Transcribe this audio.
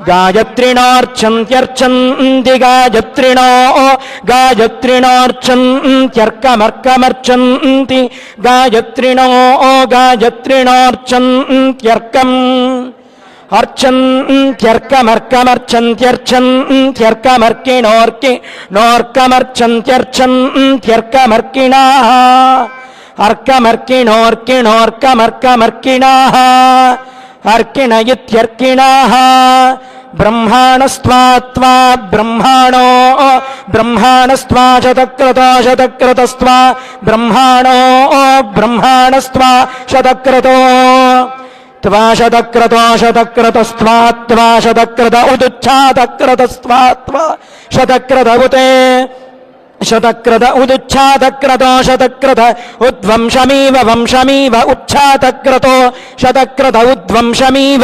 गायत्रिणार्चन्त्यर्चन्ति गायत्रिणो गायत्रिणार्चन्त्यर्कमर्कमर्चन्ति गायत्रिणो गायत्रिणार्चन्त्यर्कम् अर्चन्त्यर्कमर्कमर्चन्त्यर्चन्त्यर्कमर्किणोर्किणोर्कमर्चन्त्यर्चन्त्यर्कमर्किणाः अर्कमर्किणोर्किणोर्कमर्कमर्किणाः अर्किण इत्यर्किणाः ब्रह्माणस्त्वा ब्रह्माणो ब्रह्माणस्त्वा शतक्रतो शतक्रतस्त्वा ब्रह्माणो ब्रह्माणस्त्वा शतक्रतो त्वा शतक्रतो शतक्रतस्त्वा त्वा शतक्रत उदुच्छातक्रतस्त्वा त्वा शतक्रत उते शतक्रत उदुच्छातक्रतो शतक्रत उद्वंशमीव वंशमीव उच्छातक्रतो शतक्रत उद्वंशमीव